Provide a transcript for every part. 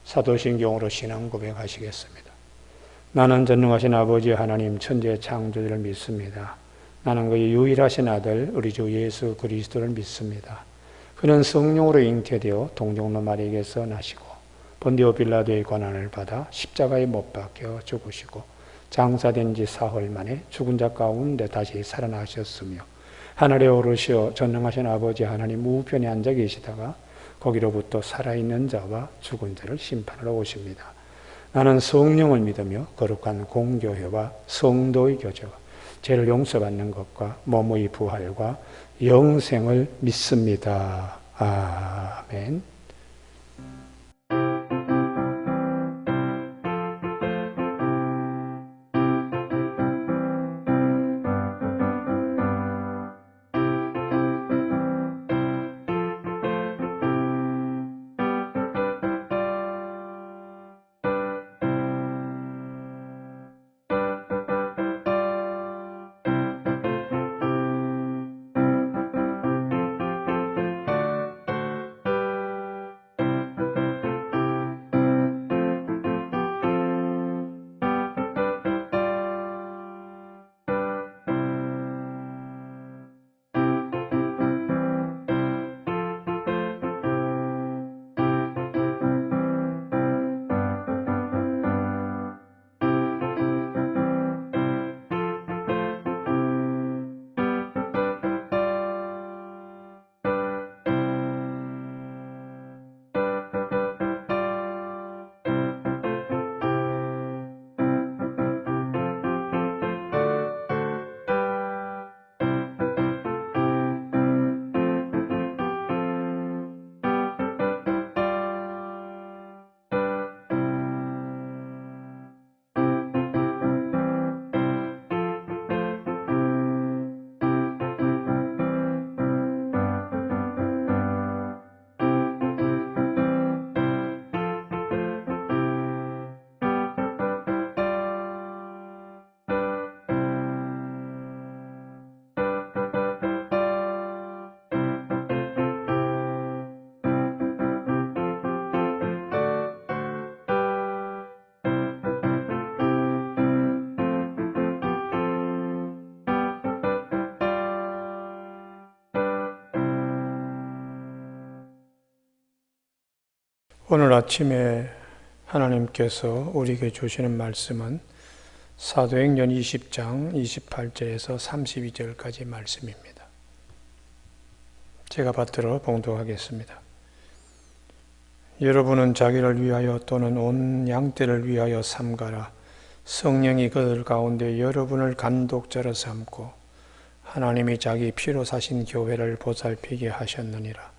사도신경으로 신앙 고백하시겠습니다. 나는 전능하신 아버지 하나님 천지의 창조주를 믿습니다. 나는 그의 유일하신 아들 우리 주 예수 그리스도를 믿습니다. 그는 성령으로 잉태되어 동정노 마리에게서 나시고 본디오 빌라도의 고난을 받아 십자가에 못 박혀 죽으시고 장사된 지 사흘 만에 죽은 자 가운데 다시 살아나셨으며 하늘에 오르시어 전능하신 아버지 하나님 우편에 앉아 계시다가 거기로부터 살아있는 자와 죽은 자를 심판하러 오십니다. 나는 성령을 믿으며 거룩한 공교회와 성도의 교제와 죄를 용서받는 것과 몸의 부활과 영생을 믿습니다. 아멘. 오늘 아침에 하나님께서 우리에게 주시는 말씀은 사도행전 20장 28절에서 32절까지 말씀입니다. 제가 받들어 봉독하겠습니다. 여러분은 자기를 위하여 또는 온 양떼를 위하여 삼가라. 성령이 그들 가운데 여러분을 감독자로 삼고 하나님이 자기 피로 사신 교회를 보살피게 하셨느니라.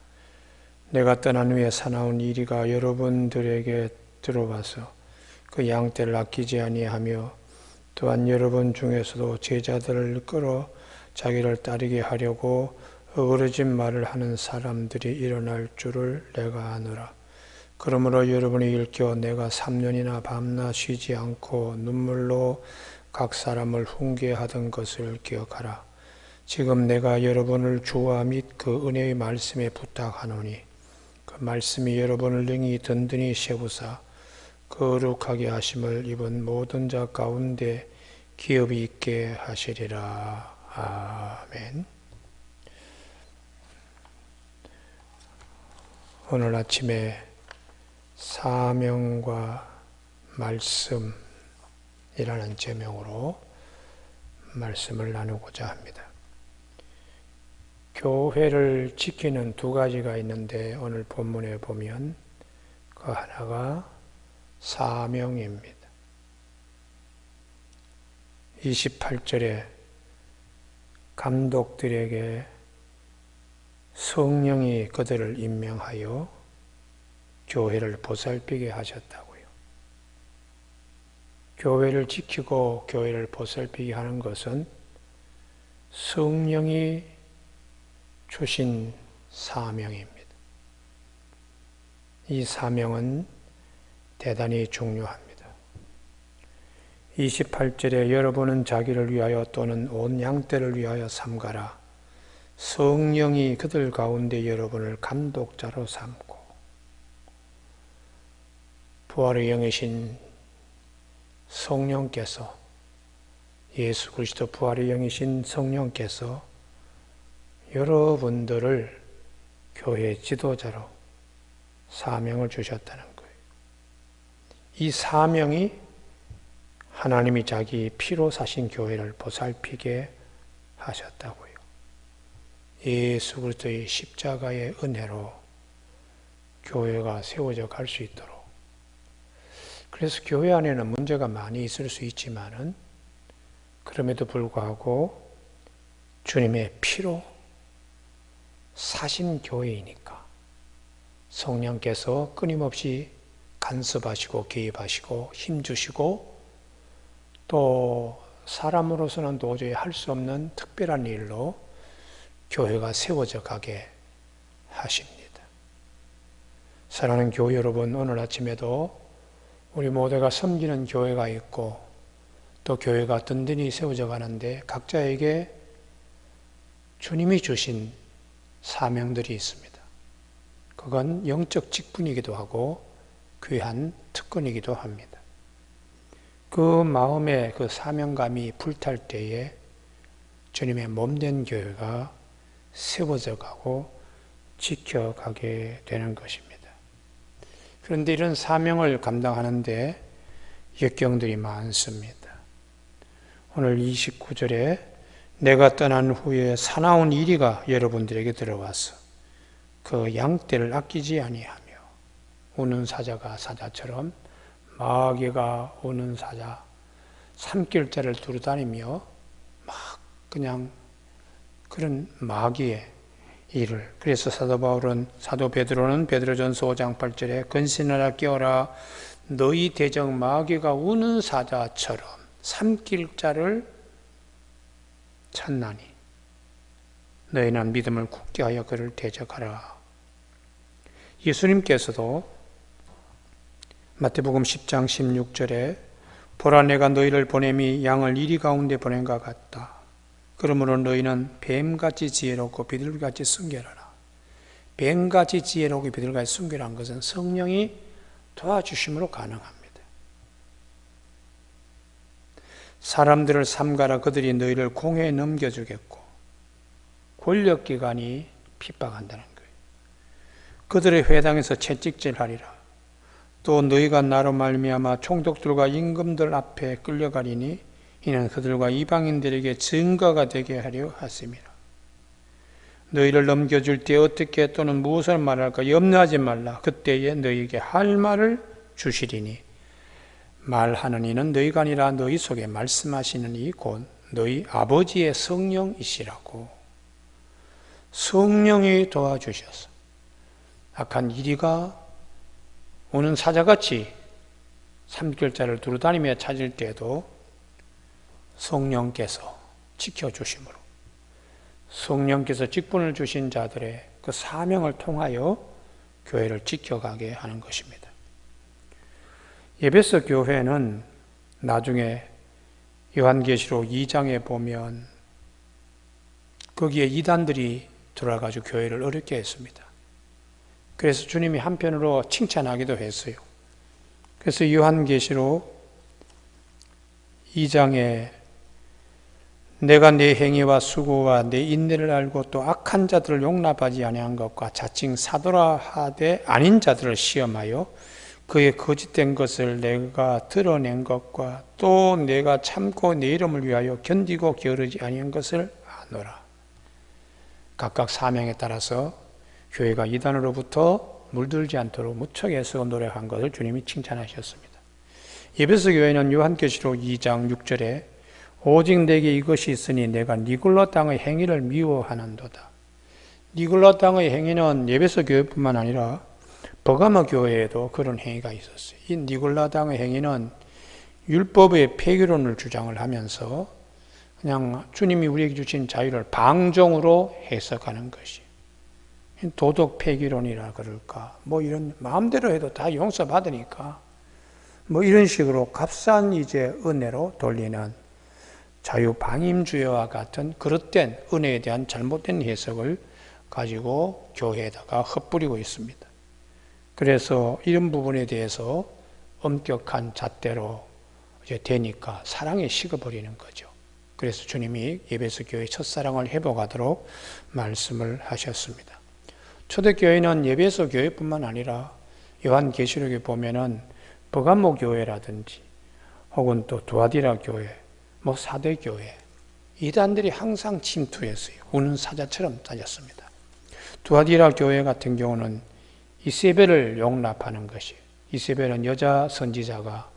내가 떠난 후에 사나운 이리가 여러분들에게 들어와서 그 양떼를 아끼지 아니하며 또한 여러분 중에서도 제자들을 끌어 자기를 따르게 하려고 어그러진 말을 하는 사람들이 일어날 줄을 내가 아노라. 그러므로 여러분이 일켜 내가 3년이나 밤낮 쉬지 않고 눈물로 각 사람을 훈계하던 것을 기억하라. 지금 내가 여러분을 주와 및 그 은혜의 말씀에 부탁하노니 그 말씀이 여러분을 능히 든든히 세우사 거룩하게 하심을 입은 모든 자 가운데 기업이 있게 하시리라. 아멘. 오늘 아침에 사명과 말씀이라는 제명으로 말씀을 나누고자 합니다. 교회를 지키는 두 가지가 있는데 오늘 본문에 보면 그 하나가 사명입니다. 28절에 감독들에게 성령이 그들을 임명하여 교회를 보살피게 하셨다고요. 교회를 지키고 교회를 보살피게 하는 것은 성령이 주신 사명입니다. 이 사명은 대단히 중요합니다. 28절에 여러분은 자기를 위하여 또는 온 양떼를 위하여 삼가라. 성령이 그들 가운데 여러분을 감독자로 삼고 부활의 영이신 성령께서, 예수 그리스도 부활의 영이신 성령께서 여러분들을 교회 지도자로 사명을 주셨다는 거예요. 이 사명이 하나님이 자기 피로 사신 교회를 보살피게 하셨다고요. 예수 그리스도의 십자가의 은혜로 교회가 세워져 갈 수 있도록. 그래서 교회 안에는 문제가 많이 있을 수 있지만은 그럼에도 불구하고 주님의 피로 사신 교회이니까 성령께서 끊임없이 간섭하시고 개입하시고 힘주시고 또 사람으로서는 도저히 할 수 없는 특별한 일로 교회가 세워져 가게 하십니다. 사랑하는 교회 여러분, 오늘 아침에도 우리 모두가 섬기는 교회가 있고 또 교회가 든든히 세워져 가는데 각자에게 주님이 주신 사명들이 있습니다. 그건 영적 직분이기도 하고 귀한 특권이기도 합니다. 그 마음의 그 사명감이 불탈 때에 주님의 몸된 교회가 세워져 가고 지켜가게 되는 것입니다. 그런데 이런 사명을 감당하는데 역경들이 많습니다. 오늘 29절에 내가 떠난 후에 사나운 이리가 여러분들에게 들어와서 그 양떼를 아끼지 아니하며 우는 사자가 사자처럼 마귀가 우는 사자 산길자를 두루 다니며 막 그냥 그런 마귀의 일을. 그래서 사도 베드로는 베드로전서 5장 8절에 근신하라 깨어라 너희 대적 마귀가 우는 사자처럼 산길자를 찾나니 너희는 믿음을 굳게 하여 그를 대적하라. 예수님께서도 마태복음 10장 16절에 보라 내가 너희를 보냄이 양을 이리 가운데 보낸 것 같다. 그러므로 너희는 뱀같이 지혜롭고 비둘기같이 순결하라. 뱀같이 지혜롭고 비둘기같이 순결한 것은 성령이 도와주심으로 가능합니다. 사람들을 삼가라 그들이 너희를 공회에 넘겨주겠고 권력기관이 핍박한다는 거예요. 그들의 회당에서 채찍질하리라. 또 너희가 나로 말미암아 총독들과 임금들 앞에 끌려가리니 이는 그들과 이방인들에게 증거가 되게 하려 하심이라. 너희를 넘겨줄 때 어떻게 또는 무엇을 말할까 염려하지 말라. 그때에 너희에게 할 말을 주시리니 말하는 이는 너희가 아니라 너희 속에 말씀하시는 이 곧 너희 아버지의 성령이시라고. 성령이 도와주셔서 악한 이리가 오는 사자같이 산길자를 두루 다니며 찾을 때에도 성령께서 지켜주심으로 성령께서 직분을 주신 자들의 그 사명을 통하여 교회를 지켜가게 하는 것입니다. 에베소 교회는 나중에 요한계시록 2장에 보면 거기에 이단들이 들어와가지고 교회를 어렵게 했습니다. 그래서 주님이 한편으로 칭찬하기도 했어요. 그래서 요한계시록 2장에 내가 내 행위와 수고와 내 인내를 알고 또 악한 자들을 용납하지 아니한 것과 자칭 사도라 하되 아닌 자들을 시험하여 그의 거짓된 것을 내가 드러낸 것과 또 내가 참고 내 이름을 위하여 견디고 게으르지 아니한 것을 아노라. 각각 사명에 따라서 교회가 이단으로부터 물들지 않도록 무척 애쓰고 노력한 것을 주님이 칭찬하셨습니다. 에베소 교회는 요한계시록 2장 6절에 오직 내게 이것이 있으니 내가 니골라 땅의 행위를 미워하는도다. 니골라 땅의 행위는 에베소 교회뿐만 아니라 버가모 교회에도 그런 행위가 있었어요. 이 니골라 땅의 행위는 율법의 폐기론을 주장을 하면서 그냥 주님이 우리에게 주신 자유를 방종으로 해석하는 것이 도덕 폐기론이라 그럴까 뭐 이런 마음대로 해도 다 용서받으니까 뭐 이런 식으로 값싼 이제 은혜로 돌리는 자유방임주의와 같은 그릇된 은혜에 대한 잘못된 해석을 가지고 교회에다가 흩뿌리고 있습니다. 그래서 이런 부분에 대해서 엄격한 잣대로 이제 되니까 사랑이 식어버리는 거죠. 그래서 주님이 에베소 교회 첫사랑을 회복하도록 말씀을 하셨습니다. 초대교회는 에베소 교회뿐만 아니라 요한계시록에 보면은 버가모 교회라든지 혹은 또 두아디라 교회, 사대 교회, 이단들이 항상 침투했어요. 우는 사자처럼 다녔습니다. 두아디라 교회 같은 경우는 이세벨을 용납하는 것이에요. 이세벨은 여자 선지자가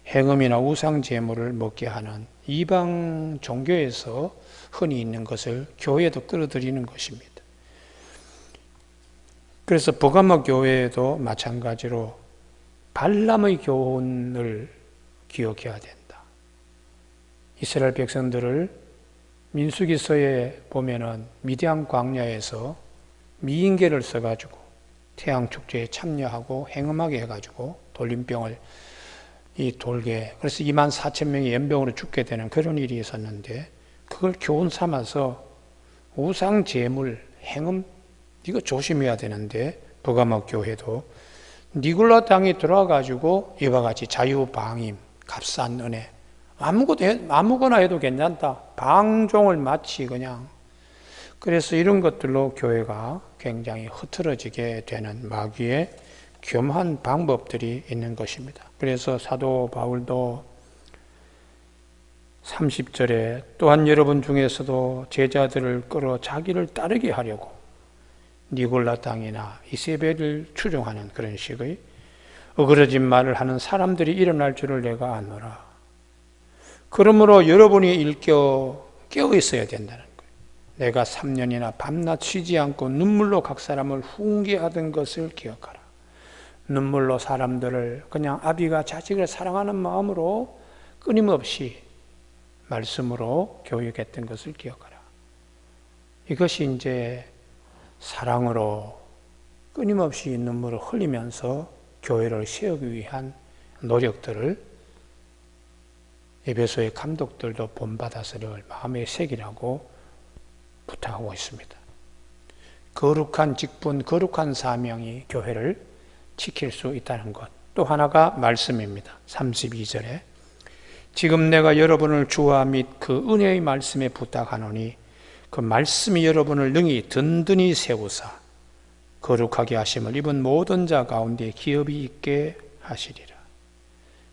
행음이나 우상 제물을 먹게 하는 이방 종교에서 흔히 있는 것을 교회에도 끌어들이는 것입니다. 그래서 버가모 교회에도 마찬가지로 발람의 교훈을 기억해야 된다. 이스라엘 백성들을 민수기서에 보면은 미디안 광야에서 미인계를 써가지고 태양 축제에 참여하고 행음하게 해가지고 돌림병을 돌게, 그래서 24,000명이 연병으로 죽게 되는 그런 일이 있었는데, 그걸 교훈 삼아서 우상 제물 행음 이거 조심해야 되는데, 버가모 교회도 니굴라 땅에 들어와가지고 이와 같이 자유방임, 값싼 은혜, 아무거나 해도 괜찮다, 방종을 마치 그냥, 그래서 이런 것들로 교회가 굉장히 흐트러지게 되는 마귀의 교묘한 방법들이 있는 것입니다. 그래서 사도 바울도 30절에 또한 여러분 중에서도 제자들을 끌어 자기를 따르게 하려고 니골라 땅이나 이세벨을 추종하는 그런 식의 어그러진 말을 하는 사람들이 일어날 줄을 내가 아노라. 그러므로 여러분이 깨어 있어야 된다는 거예요. 내가 3년이나 밤낮 쉬지 않고 눈물로 각 사람을 훈계하던 것을 기억하라. 눈물로 사람들을 그냥 아비가 자식을 사랑하는 마음으로 끊임없이 말씀으로 교육했던 것을 기억하라. 이것이 이제 사랑으로 끊임없이 눈물을 흘리면서 교회를 세우기 위한 노력들을 에베소의 감독들도 본받아서를 마음에 새기라고 부탁하고 있습니다. 거룩한 직분, 거룩한 사명이 교회를 지킬 수 있다는 것. 또 하나가 말씀입니다. 32절에 지금 내가 여러분을 주와 및 그 은혜의 말씀에 부탁하노니 그 말씀이 여러분을 능히 든든히 세우사 거룩하게 하심을 입은 모든 자 가운데 기업이 있게 하시리라.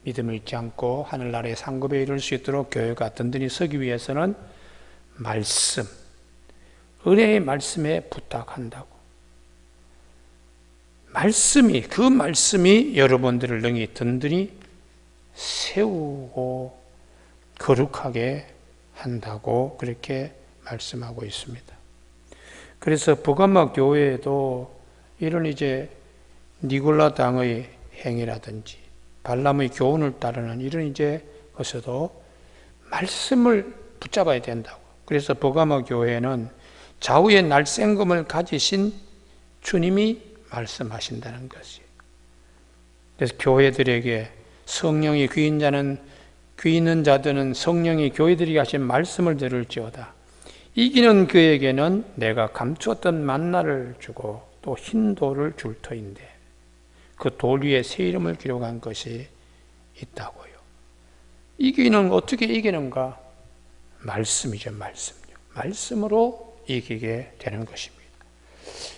믿음을 잊지 않고 하늘나라의 상급에 이룰 수 있도록 교회가 든든히 서기 위해서는 말씀, 은혜의 말씀에 부탁한다고. 그 말씀이 여러분들을 능히 든든히 세우고 거룩하게 한다고 그렇게 말씀하고 있습니다. 그래서 버가모 교회에도 이런 이제 니골라 당의 행위라든지 발람의 교훈을 따르는 이런 이제 것에도 말씀을 붙잡아야 된다고. 그래서 버가모 교회는 좌우의 날쌘금을 가지신 주님이 말씀하신다는 것이에요. 그래서 교회들에게 성령이 귀 있는 자들은 성령이 교회들에게 하신 말씀을 들을지어다. 이기는 그에게는 내가 감추었던 만나를 주고 또 흰 돌을 줄 터인데 그 돌 위에 새 이름을 기록한 것이 있다고요. 어떻게 이기는가? 말씀이죠, 말씀요. 말씀으로 이기게 되는 것입니다.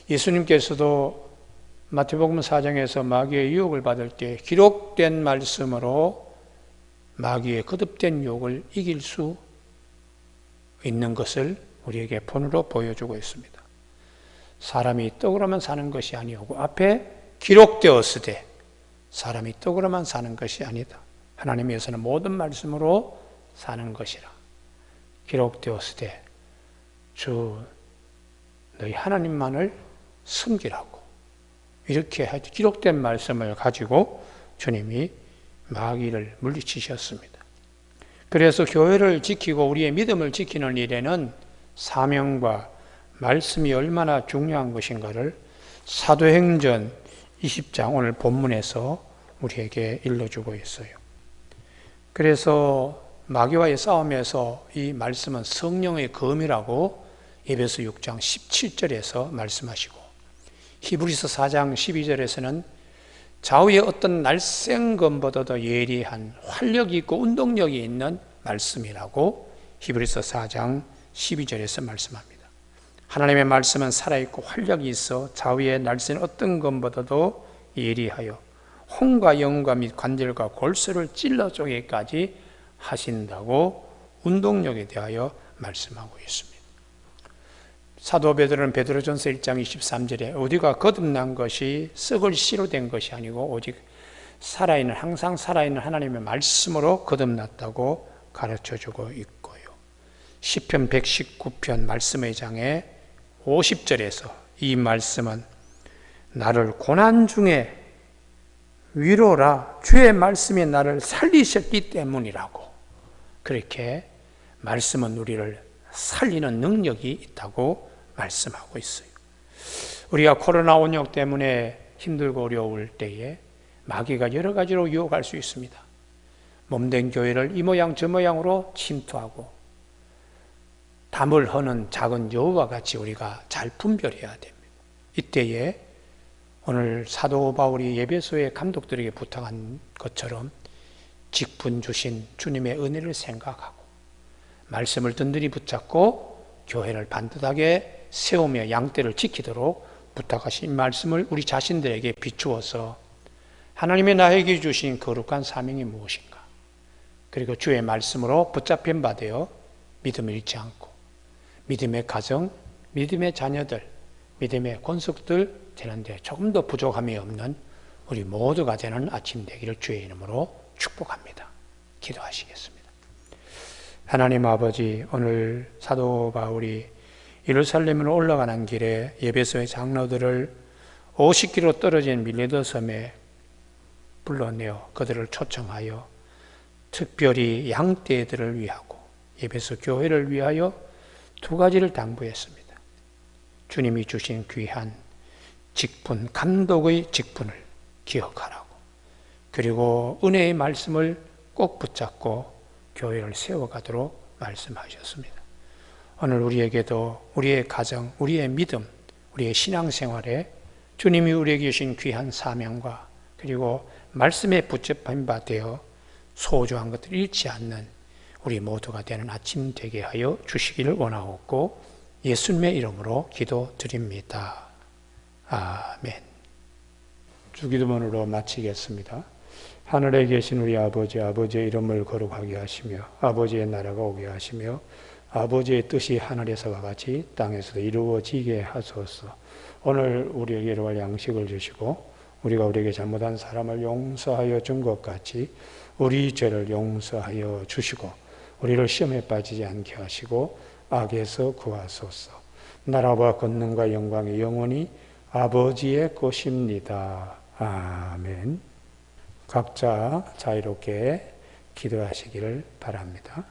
예수님께서도 마태복음 4장에서 마귀의 유혹을 받을 때 기록된 말씀으로 마귀의 거듭된 유혹을 이길 수 있는 것을 우리에게 본으로 보여주고 있습니다. 사람이 떡으로만 사는 것이 아니오고 앞에 기록되었으되 사람이 떡으로만 사는 것이 아니다. 하나님께서는 모든 말씀으로 사는 것이라. 기록되었으되 주 너희 하나님만을 섬기라고. 이렇게 기록된 말씀을 가지고 주님이 마귀를 물리치셨습니다. 그래서 교회를 지키고 우리의 믿음을 지키는 일에는 사명과 말씀이 얼마나 중요한 것인가를 사도행전 20장 오늘 본문에서 우리에게 일러주고 있어요. 그래서 마귀와의 싸움에서 이 말씀은 성령의 검이라고 에베소 6장 17절에서 말씀하시고 히브리서 4장 12절에서는 좌우의 어떤 날쌘 것보다도 예리한 활력이 있고 운동력이 있는 말씀이라고 히브리서 4장 12절에서 말씀합니다. 하나님의 말씀은 살아있고 활력이 있어 좌우의 날쌘 어떤 것보다도 예리하여 혼과 영과 및 관절과 골수를 찔러 쪼개기까지 하신다고 운동력에 대하여 말씀하고 있습니다. 사도 베드로는 베드로전서 1장 23절에 어디가 거듭난 것이 썩을 씨로 된 것이 아니고 오직 살아있는 항상 살아있는 하나님의 말씀으로 거듭났다고 가르쳐주고 있고요. 시편 119편 말씀의 장에 50절에서 이 말씀은 나를 고난 중에 위로라 주의 말씀이 나를 살리셨기 때문이라고 그렇게 말씀은 우리를 살리는 능력이 있다고 말씀하고 있어요. 우리가 코로나 원역 때문에 힘들고 어려울 때에 마귀가 여러 가지로 유혹할 수 있습니다. 몸된 교회를 이 모양 저 모양으로 침투하고 담을 허는 작은 여우와 같이 우리가 잘 분별해야 됩니다. 이때에 오늘 사도 바울이 예배소의 감독들에게 부탁한 것처럼 직분 주신 주님의 은혜를 생각하고 말씀을 든든히 붙잡고 교회를 반듯하게 세우며 양떼를 지키도록 부탁하신 말씀을 우리 자신들에게 비추어서 하나님의 나에게 주신 거룩한 사명이 무엇인가, 그리고 주의 말씀으로 붙잡힌 바 되어 믿음을 잃지 않고 믿음의 가정, 믿음의 자녀들, 믿음의 권속들 되는데 조금 더 부족함이 없는 우리 모두가 되는 아침 되기를 주의 이름으로 축복합니다. 기도하시겠습니다. 하나님 아버지, 오늘 사도 바울이 예루살렘으로 올라가는 길에 예배소의 장로들을 50km 떨어진 밀레도 섬에 불러내어 그들을 초청하여 특별히 양떼들을 위하고 예배소 교회를 위하여 두 가지를 당부했습니다. 주님이 주신 귀한 직분, 감독의 직분을 기억하라고, 그리고 은혜의 말씀을 꼭 붙잡고 교회를 세워가도록 말씀하셨습니다. 오늘 우리에게도 우리의 가정, 우리의 믿음, 우리의 신앙생활에 주님이 우리에게 주신 귀한 사명과 그리고 말씀에 붙잡힌 바 되어 소중한 것들을 잃지 않는 우리 모두가 되는 아침 되게 하여 주시기를 원하옵고 예수님의 이름으로 기도드립니다. 아멘. 주기도문으로 마치겠습니다. 하늘에 계신 우리 아버지, 아버지의 이름을 거룩하게 하시며 아버지의 나라가 오게 하시며 아버지의 뜻이 하늘에서와 같이 땅에서도 이루어지게 하소서. 오늘 우리에게 일용할 양식을 주시고 우리가 우리에게 잘못한 사람을 용서하여 준 것 같이 우리 죄를 용서하여 주시고 우리를 시험에 빠지지 않게 하시고 악에서 구하소서. 나라와 권능과 영광이 영원히 아버지의 것입니다. 아멘. 각자 자유롭게 기도하시기를 바랍니다.